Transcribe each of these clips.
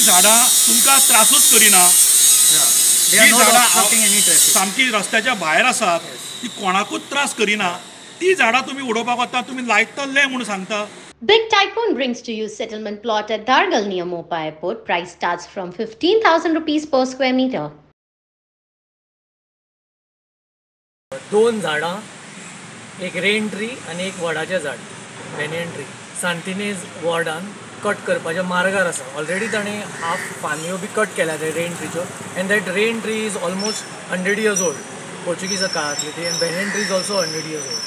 झाडां तुमकां त्रासूच करिना. जी झाडां सामकी रस्त्याच्या भायर आसात ती कोणाकूच त्रास करिना, ती झाडां तुम्ही उडोवपाक वता, तुम्ही लायतले म्हणून सांगता. Big Tycoon brings to you settlement plot at Dargal near Mopa Airport. Price starts from 15,000 rupees per square meter. 2 झाडां, एक रेन ट्री आणि एक वडाचें झाड, बेनियन ट्री, सांतिनेज वॉर्डान कट करपाच्या मार्गार आसा. ऑलरेडी ताणें हाफ फांदयो बी कट केल्या त्या रेन ट्रीच्यो, and that rain tree is almost 100 years old. Portuguese काळांतली ती, and banyan tree is also 100 years old.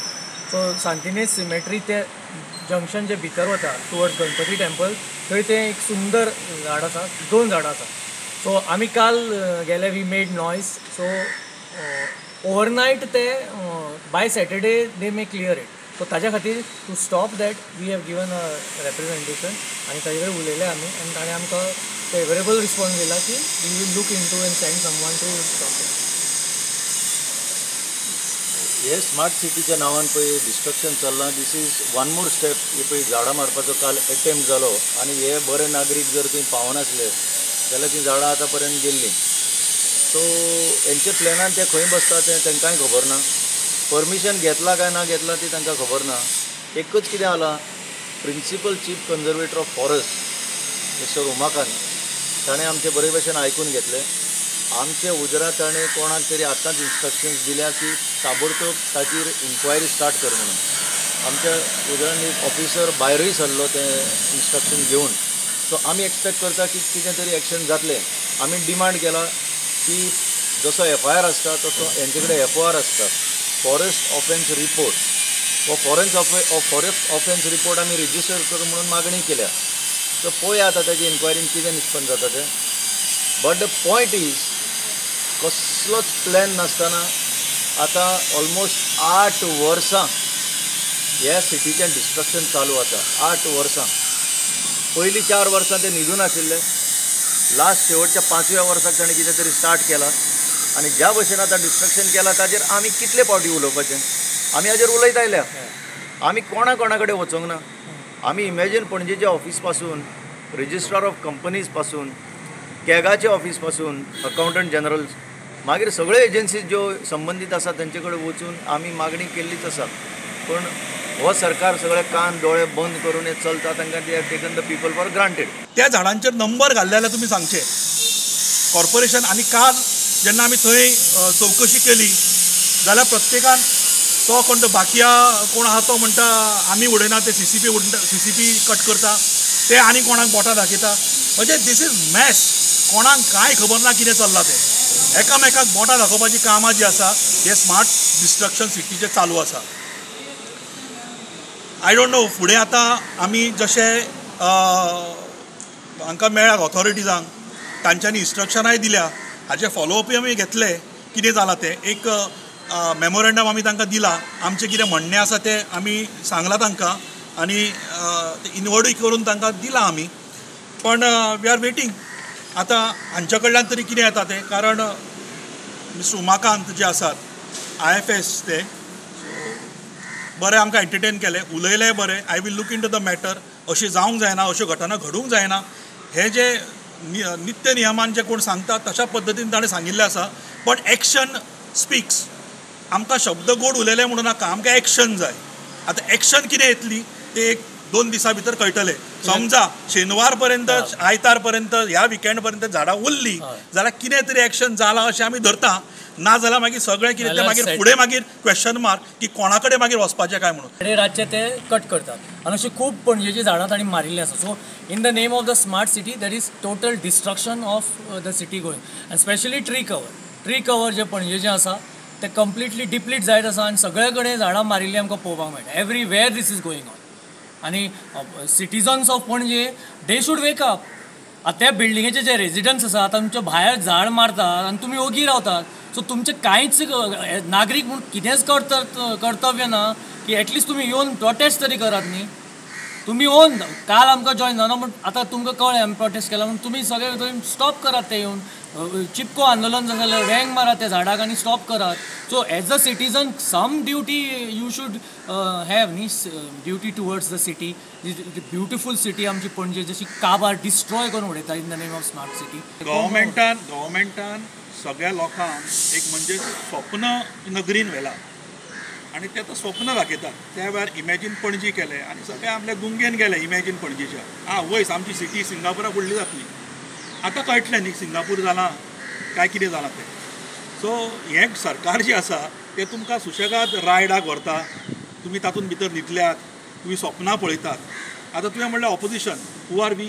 So Santinez cemetery ते जंक्शन जे भितर वता टुवर्ड्स गणपती टेम्पल, थंय तें एक सुंदर झाड आसा, 2 झाडां आसा. सो आमी काल गेले, we made noise. So overnight ते by Saturday they may clear it. So ताज्या खातीर to stop that we have given a representation आनी ताजे कडेन उलयले आमी, आनी ताणें आमकां फेवरेबल रिस्पॉन्स दिला की we will look into and send someone to stop it. हे स्मार्ट सिटीच्या नावान पळय डिस्ट्रक्शन चल्लां. This is one more step. हे पळय झाडां मारपाचो काल अटेम्प्ट जालो, आनी हे बरे नागरीक जर थंय पावनासले जाल्यार ती झाडां आतां पर्यंत गेल्लीं. सो हेंचे प्लॅनान ते खंय बसता तें तांकांय खबर ना. परमिशन घेतला काय ना घेतला ती तांकां खबर ना. एकच कितें जाला, principal chief conservator of forest mister Umakant ताणें आमचे बरे भशेन आयकून घेतले. आमचे उजरात ताणें कोणाक तरी आतांच इन्स्ट्रक्शन्स दिल्या की ताबडतोब ताचेर इन्क्वायरी स्टार्ट कर म्हणून. आमच्या उजरान एक ऑफिसर भायरूय सरलो तें इन्स्ट्रक्शन घेवन. सो आमी एक्सपेक्ट करता की कितें तरी एक्शन जातलें. आमी डिमांड केला की जसो FIR आसता तसो हेंचे कडेन FOR आसता, फॉरेस्ट ऑफेन्स रिपोर्ट. वो फॉरेस्ट ऑफेन्स रिपोर्ट आमी रेजिस्टर कर म्हणून मागणी केल्या. सो पळया आतां ताची इन्क्वायरीन कितें निष्पन्न जाता तें. बट द पॉयंट इज कसलोच प्लॅन नासतना आतां ऑलमोस्ट 8 वर्सां ह्या सिटीचें डिस्ट्रक्शन चालू आसा. 8 वर्सां. पयलीं 4 वर्सां ते न्हिदून आशिल्ले. लास्ट शेवटच्या 5व्या वर्साक ताणें कितें तरी स्टार्ट केलां, आनी ज्या भशेन आतां डिस्ट्रक्शन केलां ताजेर आमी कितले फावटी उलोवपाचें. आमी हाजेर उलयत आयल्या. आमी कोणा कडेन वचोंक ना. आमी इमॅजीन पणजेच्या ऑफिस पासून, रेजिस्ट्रार ऑफ कंपनीज पासून, कॅगाचे ऑफिस पासून, अकावंटंट जनरल, मागीर सगळे एजन्सीज ज्यो संबंदीत आसा तांचे कडेन वचून आमी मागणी केल्लीच आसा. पण हो सरकार सगळे कान दोळे बंद करून हे चलता, तांकां they have taken the people for granted. त्या झाडांचेर नंबर घाल्ले जाल्यार तुमी सांगचे कॉर्पोरेशन. आनी काल जेन्ना आमी थंय चवकशी केली जाल्यार प्रत्येकान तो कोण तो बाकिया कोण आहा तो म्हणटा आमी उडयना, ते CCP कट करता, ते आनी कोणाक बोटां दाखयता. म्हणजे दीस इज मॅस. कोणाक कांय खबर ना कितें चल्लां तें. एकामेकाक बोटां दाखोवपाची कामां जी आसा हे स्मार्ट डिस्ट्रक्शन सिटीचे चालू आसा. आय डोंट नो फुडें आतां आमी जशें हांकां मेळ्ळ्या ऑथॉरिटीजांक तांच्यांनी इन्स्ट्रक्शनाय दिल्या, हाचे फॉलोअपय आमी घेतले कितें जालां तें. एक मेमोरेंडम आमी तांकां दिला, आमचें कितें म्हणणें आसा तें आमी सांगलां तांकां, आनी इनवर्डूय करून तांकां दिलां आमी. पण वी आर वेटींग आतां हांच्या कडल्यान तरी कितें येता तें. कारण मिस्टर उमाकांत जे आसात IFS ते बरें आमकां एंटरटेन केलें, उलयलें बरें. I will look into the matter. अशें जावंक जायना, अश्यो घटना घडूंक जायना. हे जे नित्य नियमान जे कोण सांगता तशा पद्दतीन ताणें सांगिल्लें आसा. But action speaks. आमकां शब्द गोड उलयले म्हणून नाका, आमकां एक्शन जाय. आतां एक्शन कितें येतली ते 1-2 दिसां भितर कळटलें. समजा शेनवार पर्यंत, आयतार पर्यंत, ह्या विकेंड पर्यंत झाडां उरलीं जाल्यार कितें तरी एक्शन जालां अशें आमी धरता. ना जाल्यार मागीर सगळें कितें तें मागीर फुडें मागीर क्वेश्चन मार्क की कोणा कडेन मागीर वचपाचें काय म्हणून. रातचे ते कट करतात, आनी अशी खूब पणजेची झाडां तांणी मारिल्लीं आसा. So in the name of the smart city that is total destruction of the city going. आनी स्पेशली ट्री कवर जे पणजेचें आसा ते कंप्लिटली डिप्लीट जायत आसा, आनी सगळे कडेन झाडां मारिल्लीं आमकां पळोवपाक मेळटा. Everywhere this is going on. आनी citizens of Panaji they should wake up. आतां त्या बिल्डिंगेचे जे रेजिडंट्स आसा तुमच्या भायर झाड मारतात आनी तुमी ओगी रावतात. सो तुमचें कांयच नागरीक म्हणून कितेंच कर्तव्य ना की एटलिस्ट तुमी येवन प्रोटेस्ट तरी करात न्ही. तुम्ही ओन काल आमकां जॉईन जावना पूण आतां तुमकां कळ्ळें आमी प्रोटेस्ट केला म्हणून तुमी सगळे थंय स्टॉप करात ते येवन चिपको आंदोलन जाल्यार वेंग मारात त्या झाडाक आनी स्टॉप करात. So as a citizen some duty you should have न्ही duty towards the city. Beautiful city आमची पणजे जशी काबार डिस्ट्रॉय करून उडयता in the name of smart city. गव्हर्मेंटान सगळ्या लोकांक एक म्हणजे स्वप्न नगरीन व्हेला आणि ते आतां स्वप्न दाखयतात. त्या वेळार इमॅजीन पणजी केलें आनी सगळे आपल्या गुंगेन गेले इमॅजीन पणजेच्या. वयस आमची सिटी सिंगापुराक उडली जातली. आतां कळटलें न्ही सिंगापूर जालां काय कितें जालां तें. सो हें सरकार जें आसा तें तुमकां सुशेगाद रायडाक व्हरता. तुमी तातूंत भितर न्हिदल्यात, तुमी स्वप्नां पळयतात. आतां तुवें म्हणलें opposition. Who are we?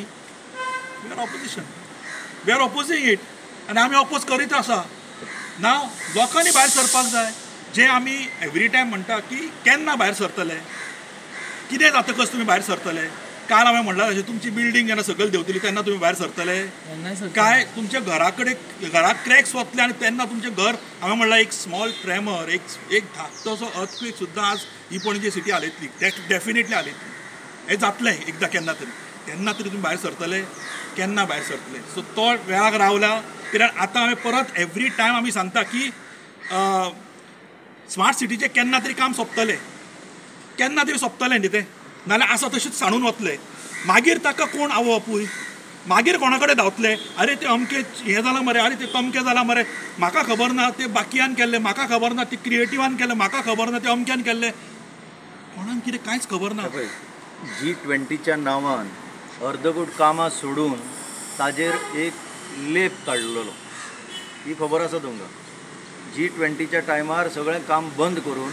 We are opposition. We are opposing it आनी आमी ऑपोज करीत आसा. नाव लोकांनी भायर सरपाक जाय. जे आमी एवरी टायम म्हणटा की केन्ना भायर सरतले, कितें जातकच तुमी भायर सरतले. काल हांवें म्हणलां तशें तुमची बिल्डींग जेन्ना सकयल देंवतली तेन्ना तुमी भायर सरतले काय? तुमच्या घरा कडेन घराक क्रॅक्स वतले आनी तेन्ना तुमचें घर. हांवें म्हणलां एक स्मॉल ट्रेमर एक धाकटोसो अर्थक्वेक सुद्दां आज ही पणजे सिटी हालयतली. डेफिनेटली हालयतली. हें जातलें एकदां केन्ना तरी तुमी भायर सरतले. केन्ना भायर सरतले. सो तो वेळाक रावला कित्याक आतां हांवें परत एवरी टायम आमी सांगता की स्मार्ट सिटीचें केन्ना तरी काम सोंपतलें. केन्ना तरी सोंपतलें न्ही तें. नाल्यार आसा तशेंच सांडून वतले. मागीर ताका कोण आवपूय. मागीर कोणा कडेन धांवतले. अरे ते अमके हें जालां मरे, अरे ते तमकें जालां मरे, म्हाका खबर ना ते बाकीयान केल्लें, म्हाका खबर ना ते क्रिएटिवान केल्लें, म्हाका खबर ना ते अमक्यान केल्लें. कोणाक कितें कांयच खबर ना. G20च्या नांवान अर्दगूट कामां सोडून ताजेर एक लेप काडलेलो. ही खबर आसा तुमकां? G20च्या टायमार सगळें काम बंद करून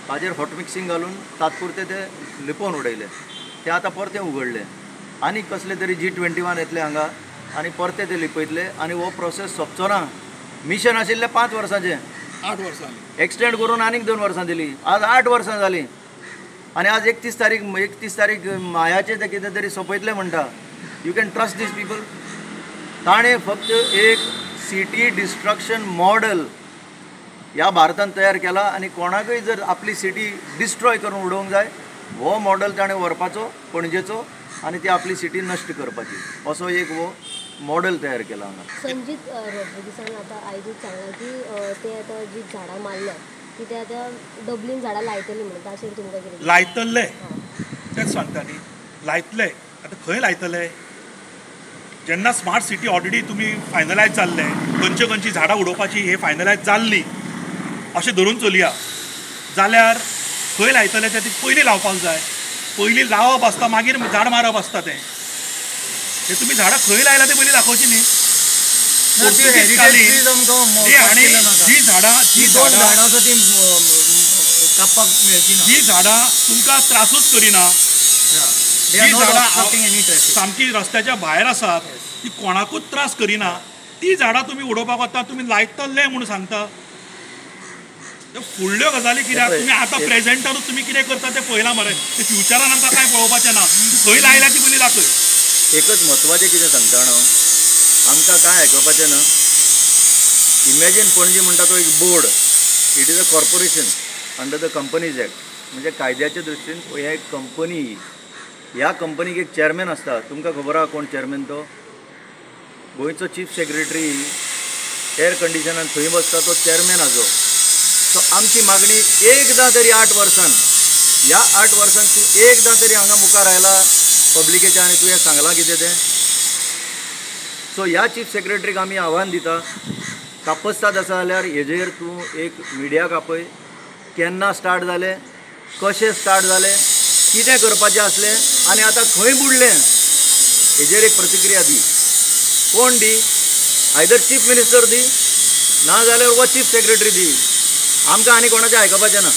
ताजेर हॉट मिक्सिंग घालून तात्पुरते ते लिपोवन उडयले. ते आतां परते उगडले आनी कसले तरी G21 येतले हांगा आनी परते ते लिपयतले आनी हो प्रोसेस सोंपचो ना. मिशन आशिल्ले 5 वर्सांचें 8 वर्सां एक्सटेंड करून आनीक 2 वर्सां दिली. आज 8 वर्सां जालीं आनी आज 31 तारीख मायाचें ते कितें तरी सोंपयतले म्हणटा. You can trust these people. ताणें फक्त एक सिटी डिस्ट्रक्शन मॉडल ह्या भारतान तयार केला आनी कोणाकय जर आपली सिटी डिस्ट्रॉय करून उडोवंक जाय हो मॉडल ताणें व्हरपाचो पणजेचो आनी ती आपली सिटी नश्ट करपाची असो एक हो मॉडल तयार केला हांगा. संजीत रॉड्रिगीसान आतां आयजूच सांगला की ते आतां जी झाडां मारल्यात की ते आतां डबलीन झाडां लायतली म्हणून. ताचेर तुमकां कितें? लायतले तेच सांगता न्ही. लायतले. आतां खंय लायतले? जेन्ना स्मार्ट सिटी ऑलरेडी तुमी फायनलायज जाल्ले, खंयची झाडां उडोवपाची हे फायनलायज जाल्ली अशें धरून चलया जाल्यार खंय लायतले ते पयलीं लावपाक जाय. पयलीं लावप आसता मागीर झाड मारप आसता. तें तुमी झाडां खंय लायला ते पयलीं दाखोवची न्ही. आणि जी झाडां तुमकां त्रासूच करिना, जी झाडां सामकी रस्त्याच्या भायर आसात ती कोणाकूच त्रास करिना, ती झाडां तुमी उडोवपाक वता. तुमी लायतले म्हणून सांगता. फुडल्यो गजाली कित्याक तुमी आतां प्रेझेंटारूच तुमी कितें करता तें पळयलां मरे. ते फ्युचरान आमकां कांय पळोवपाचें ना. खंय लायल्या ती पयलीं दाखय. एकच म्हत्वाचें कितें सांगता न्हू, आमकां कांय आयकपाचें ना. इमॅजीन पणजी म्हणटा तो एक board. It is a corporation under the companies act. म्हणजे कायद्याच्या दृश्टीन हे एक कंपनी. ह्या कंपनीक एक चेअरमॅन आसता. तुमकां खबर आहा कोण चेअरमॅन? तो गोंयचो चीफ सेक्रेटरी एअर कंडिशनान थंय बसता तो चेअरमॅन हाजो. सो आमची मागणी एकदां तरी 8 वर्सान, ह्या 8 वर्सान तूं एकदां तरी हांगा मुखार आयला पब्लिकेच्या आनी तुवें सांगलां कितें तें. सो ह्या चीफ सेक्रेटरीक आमी आव्हान दिता, कापस्ताद आसा जाल्यार हेजेर तूं एक मिडियाक आपय. केन्ना स्टार्ट जालें, कशें स्टार्ट जालें, कितें करपाचें आसलें आनी आतां खंय बुडलें हेजेर एक प्रतिक्रिया दी. कोण दी? आयदर चीफ मिनिस्टर दी ना जाल्यार वो चीफ सेक्रेटरी दी. आमकां आनी कोणाचें आयकपाचें ना.